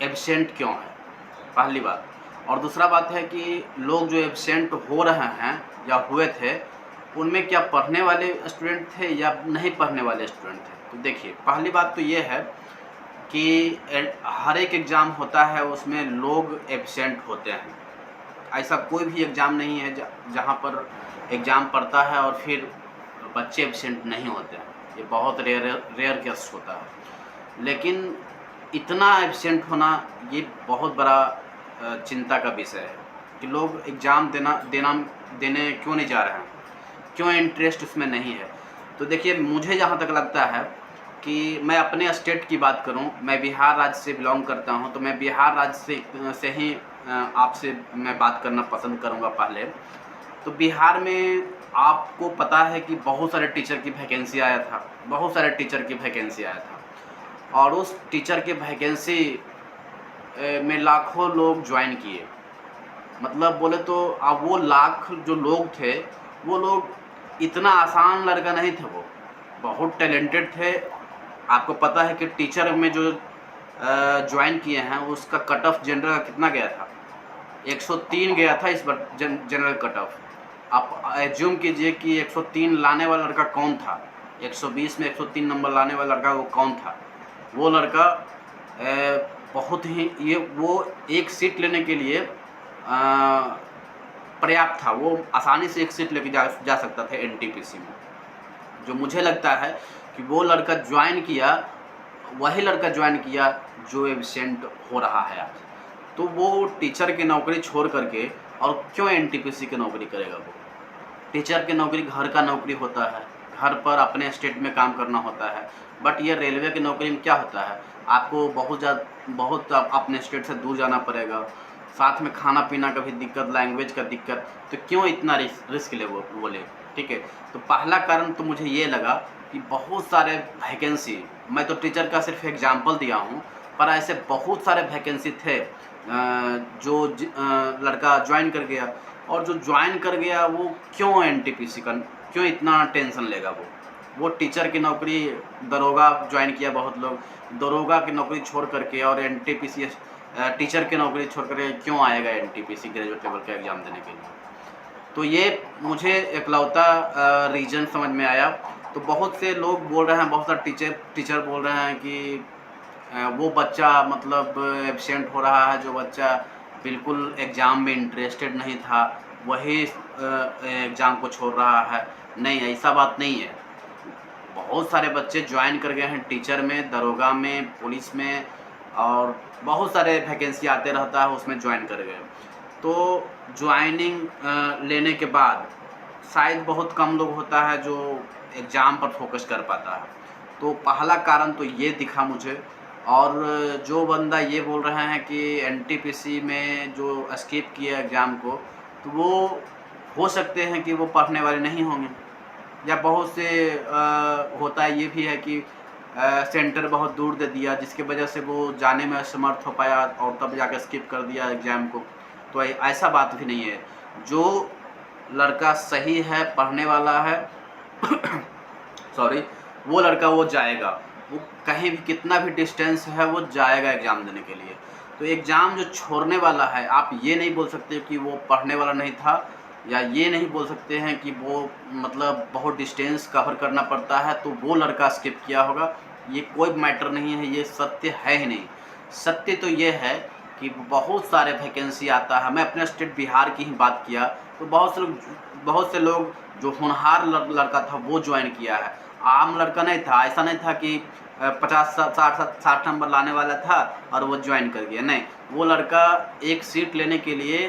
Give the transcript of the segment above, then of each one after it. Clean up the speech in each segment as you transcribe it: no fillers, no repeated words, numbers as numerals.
Absent क्यों है, पहली बात। और दूसरा बात है कि लोग जो एब्सेंट हो रहे हैं या हुए थे, उनमें क्या पढ़ने वाले स्टूडेंट थे या नहीं पढ़ने वाले स्टूडेंट थे। तो देखिए, पहली बात तो ये है कि हर एक एग्ज़ाम होता है, उसमें लोग एब्सेंट होते हैं। ऐसा कोई भी एग्ज़ाम नहीं है जहाँ पर एग्ज़ाम पड़ता है और फिर बच्चे एब्सेंट नहीं होते हैं। ये बहुत रेयर रेयर केस होता है। लेकिन इतना एब्सेंट होना ये बहुत बड़ा चिंता का विषय है कि लोग एग्ज़ाम देने क्यों नहीं जा रहे हैं, क्यों इंटरेस्ट उसमें नहीं है। तो देखिए, मुझे जहाँ तक लगता है कि मैं अपने स्टेट की बात करूँ, मैं बिहार राज्य से बिलॉन्ग करता हूँ, तो मैं बिहार राज्य से ही आपसे मैं बात करना पसंद करूँगा पहले। तो बिहार में आपको पता है कि बहुत सारे टीचर की वैकेंसी आया था, बहुत सारे टीचर की वैकेंसी आया था, और उस टीचर की वैकेंसी में लाखों लोग ज्वाइन किए। मतलब बोले तो अब वो लाख जो लोग थे, वो लोग इतना आसान लड़का नहीं थे, वो बहुत टैलेंटेड थे। आपको पता है कि टीचर में जो ज्वाइन किए हैं, उसका कट ऑफ जनरल का कितना गया था, 103 गया था इस बार जनरल कट ऑफ। आप एज्यूम कीजिए कि 103 लाने वाला लड़का कौन था, 120 में 103 नंबर लाने वाला लड़का वो कौन था। वो लड़का बहुत ही वो एक सीट लेने के लिए पर्याप्त था, वो आसानी से एक सीट लेके जा सकता था एनटीपीसी में। जो मुझे लगता है कि वो लड़का ज्वाइन किया, वही लड़का ज्वाइन किया जो एब्सेंट हो रहा है आज। तो वो टीचर की नौकरी छोड़ करके और क्यों एनटीपीसी की नौकरी करेगा। वो टीचर की नौकरी घर का नौकरी होता है, घर पर अपने स्टेट में काम करना होता है। बट ये रेलवे की नौकरी में क्या होता है, आपको बहुत अपने स्टेट से दूर जाना पड़ेगा, साथ में खाना पीना का भी दिक्कत, लैंग्वेज का दिक्कत। तो क्यों इतना रिस्क ले वो ले। ठीक है, तो पहला कारण तो मुझे ये लगा कि बहुत सारे वैकेंसी, मैं तो टीचर का सिर्फ एग्जाम्पल दिया हूँ, पर ऐसे बहुत सारे वैकेंसी थे जो लड़का ज्वाइन कर गया। और जो ज्वाइन कर गया वो क्यों एनटीपीसी का क्यों इतना टेंशन लेगा। वो टीचर की नौकरी, दरोगा ज्वाइन किया बहुत लोग, दरोगा की नौकरी छोड़ करके और एनटीपीसी टीचर की नौकरी छोड़ करके क्यों आएगा एनटीपीसी ग्रेजुएट लेवल का एग्ज़ाम देने के लिए। तो ये मुझे इकलौता रीज़न समझ में आया। तो बहुत से लोग बोल रहे हैं, बहुत सारे टीचर बोल रहे हैं कि वो बच्चा मतलब एब्सेंट हो रहा है, जो बच्चा बिल्कुल एग्ज़ाम में इंटरेस्टेड नहीं था, वही एग्ज़ाम को छोड़ रहा है। नहीं, ऐसा बात नहीं है। बहुत सारे बच्चे ज्वाइन कर गए हैं टीचर में, दरोगा में, पुलिस में, और बहुत सारे वैकेंसी आते रहता है, उसमें ज्वाइन कर गए। तो ज्वाइनिंग लेने के बाद शायद बहुत कम लोग होता है जो एग्ज़ाम पर फोकस कर पाता है। तो पहला कारण तो ये दिखा मुझे। और जो बंदा ये बोल रहे हैं कि एनटीपीसी में जो स्किप किया एग्ज़ाम को, तो वो हो सकते हैं कि वो पढ़ने वाले नहीं होंगे, या बहुत से होता है ये भी है कि सेंटर बहुत दूर दे दिया, जिसकी वजह से वो जाने में असमर्थ हो पाया और तब जाकर स्किप कर दिया एग्ज़ाम को। तो ऐसा बात भी नहीं है। जो लड़का सही है, पढ़ने वाला है सॉरी, वो लड़का वो जाएगा, वो कहीं भी कितना भी डिस्टेंस है वो जाएगा एग्ज़ाम देने के लिए। तो एग्ज़ाम जो छोड़ने वाला है, आप ये नहीं बोल सकते कि वो पढ़ने वाला नहीं था, या ये नहीं बोल सकते हैं कि वो मतलब बहुत डिस्टेंस कवर करना पड़ता है तो वो लड़का स्किप किया होगा। ये कोई मैटर नहीं है, ये सत्य है ही नहीं। सत्य तो ये है कि बहुत सारे वैकेंसी आता है। मैं अपने स्टेट बिहार की ही बात किया तो बहुत से लोग जो होनहार लड़का था वो ज्वाइन किया है। आम लड़का नहीं था, ऐसा नहीं था कि 50-60 नंबर लाने वाला था और वो ज्वाइन कर गया। नहीं, वो लड़का एक सीट लेने के लिए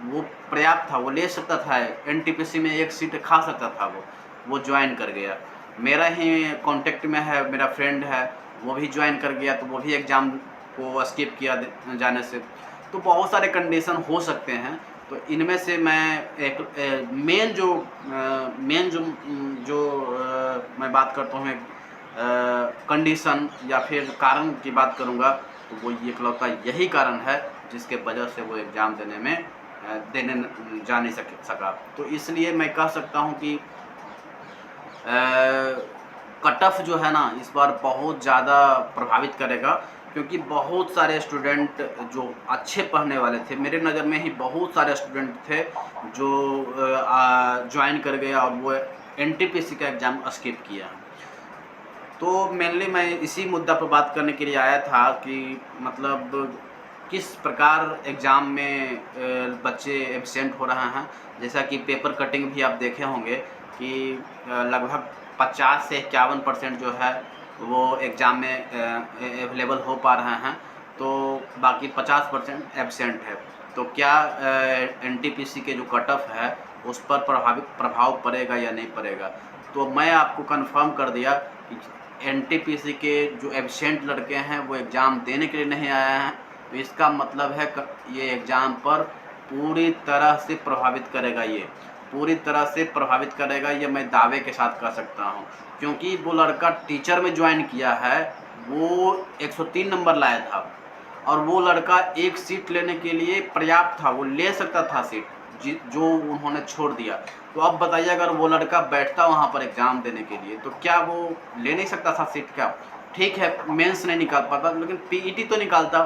वो पर्याप्त था, वो ले सकता था, एनटीपीसी में एक सीट खा सकता था, वो ज्वाइन कर गया। मेरा ही कांटेक्ट में है, मेरा फ्रेंड है, वो भी ज्वाइन कर गया, तो वो भी एग्ज़ाम को स्किप किया जाने से। तो बहुत सारे कंडीशन हो सकते हैं। तो इनमें से मैं एक मेन जो मैं बात करता हूँ, कंडीशन या फिर कारण की बात करूँगा, तो वो ये इकलौता यही कारण है जिसके वजह से वो एग्ज़ाम देने जा नहीं सका। तो इसलिए मैं कह सकता हूँ कि कट ऑफ जो है ना, इस बार बहुत ज़्यादा प्रभावित करेगा, क्योंकि बहुत सारे स्टूडेंट जो अच्छे पढ़ने वाले थे, मेरे नज़र में ही बहुत सारे स्टूडेंट थे जो ज्वाइन कर गए और वो एनटीपीसी का एग्ज़ाम स्किप किया। तो मेनली मैं इसी मुद्दा पर बात करने के लिए आया था कि मतलब किस प्रकार एग्ज़ाम में बच्चे एब्सेंट हो रहे हैं। जैसा कि पेपर कटिंग भी आप देखे होंगे कि लगभग 50 से 51% जो है वो एग्ज़ाम में अवेलेबल हो पा रहे हैं, तो बाकी 50% एब्सेंट है। तो क्या एनटीपीसी के जो कट ऑफ है उस पर प्रभाव पड़ेगा या नहीं पड़ेगा? तो मैं आपको कंफर्म कर दिया कि एनटीपीसी के जो एब्सेंट लड़के हैं वो एग्ज़ाम देने के लिए नहीं आए हैं, तो इसका मतलब है ये एग्ज़ाम पर पूरी तरह से प्रभावित करेगा। ये पूरी तरह से प्रभावित करेगा, ये मैं दावे के साथ कह सकता हूँ, क्योंकि वो लड़का टीचर में ज्वाइन किया है, वो 103 नंबर लाया था और वो लड़का एक सीट लेने के लिए पर्याप्त था, वो ले सकता था सीट जो उन्होंने छोड़ दिया। तो अब बताइए, अगर वो लड़का बैठता वहाँ पर एग्ज़ाम देने के लिए तो क्या वो ले नहीं सकता था सीट? क्या ठीक है मेंस नहीं निकाल पाता, लेकिन पीईटी तो निकालता,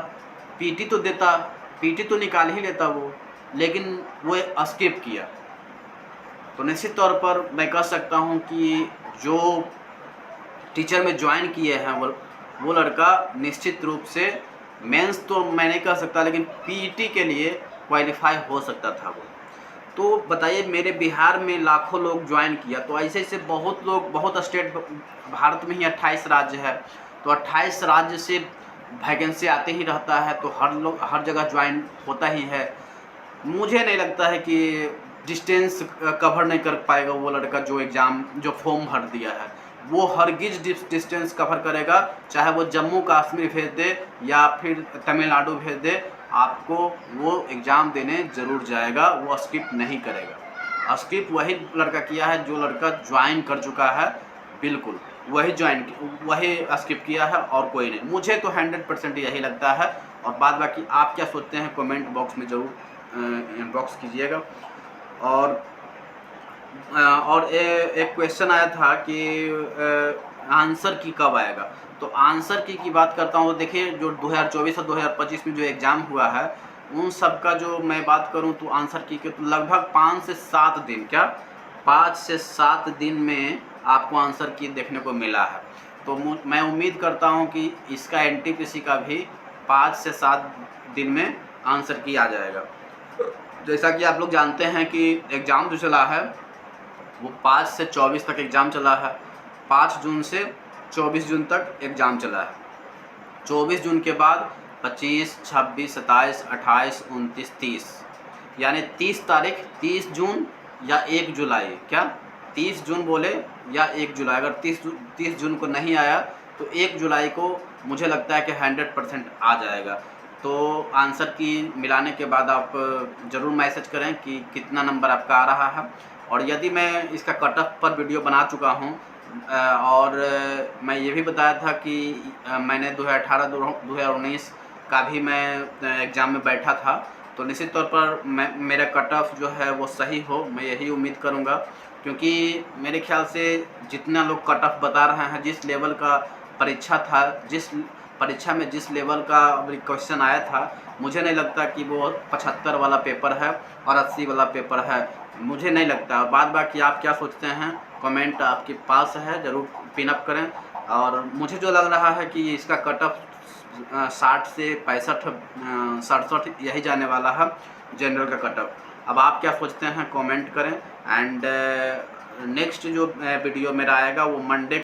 पीटी तो देता, पीटी तो निकाल ही लेता वो, लेकिन वो स्किप किया। तो निश्चित तौर पर मैं कह सकता हूँ कि जो टीचर में ज्वाइन किए हैं वो लड़का निश्चित रूप से मेंस तो मैं नहीं कह सकता, लेकिन पीईटी के लिए क्वालिफाई हो सकता था वो। तो बताइए, मेरे बिहार में लाखों लोग ज्वाइन किया, तो ऐसे ऐसे बहुत लोग, बहुत स्टेट, भारत में ही 28 राज्य है, तो 28 राज्य से वैकेंसी आते ही रहता है, तो हर जगह ज्वाइन होता ही है। मुझे नहीं लगता है कि डिस्टेंस कवर नहीं कर पाएगा वो लड़का जो फॉर्म भर दिया है, वो हरगिज डिस्टेंस कवर करेगा, चाहे वो जम्मू कश्मीर भेज दे या फिर तमिलनाडु भेज दे, आपको वो एग्ज़ाम देने ज़रूर जाएगा, वो स्किप नहीं करेगा। स्किप वही लड़का किया है जो लड़का ज्वाइन कर चुका है, बिल्कुल वही स्किप किया है और कोई नहीं। मुझे तो 100% यही लगता है, और बाद बाकी आप क्या सोचते हैं कमेंट बॉक्स में ज़रूर इनबॉक्स कीजिएगा। और एक क्वेश्चन आया था कि आंसर की कब आएगा, तो आंसर की बात करता हूँ। देखिए, जो 2024 और 2025 में जो एग्ज़ाम हुआ है उन सब का जो मैं बात करूँ तो आंसर की के तो लगभग 5 से 7 दिन, क्या 5 से 7 दिन में आपको आंसर की देखने को मिला है। तो मैं उम्मीद करता हूँ कि इसका एनटीपीसी का भी 5 से 7 दिन में आंसर की आ जाएगा। जैसा कि आप लोग जानते हैं कि एग्ज़ाम जो चला है वो 5 से 24 तक एग्ज़ाम चला है, 5 जून से 24 जून तक एग्ज़ाम चला है। 24 जून के बाद 25, 26, 27, 28, 29, 30, यानी 30 तारीख, 30 जून या 1 जुलाई, क्या 30 जून बोले या 1 जुलाई, अगर 30 जून को नहीं आया तो 1 जुलाई को मुझे लगता है कि 100% आ जाएगा। तो आंसर की मिलाने के बाद आप ज़रूर मैसेज करें कि कितना नंबर आपका आ रहा है। और यदि मैं इसका कट ऑफ पर वीडियो बना चुका हूँ और मैं ये भी बताया था कि मैंने 2018-2019 का भी मैं एग्ज़ाम में बैठा था, तो निश्चित तौर पर मेरा कट ऑफ जो है वो सही हो, मैं यही उम्मीद करूँगा, क्योंकि मेरे ख्याल से जितना लोग कट ऑफ बता रहे हैं, जिस लेवल का परीक्षा था, जिस परीक्षा में जिस लेवल का क्वेश्चन आया था, मुझे नहीं लगता कि वो 75 वाला पेपर है और 80 वाला पेपर है, मुझे नहीं लगता। बाद बाकी आप क्या सोचते हैं कमेंट आपके पास है, ज़रूर पिन अप करें। और मुझे जो लग रहा है कि इसका कट ऑफ 60 से 65 67 यही जाने वाला है जनरल का कट ऑफ। अब आप क्या सोचते हैं कमेंट करें। एंड नेक्स्ट जो वीडियो मेरा आएगा वो मंडे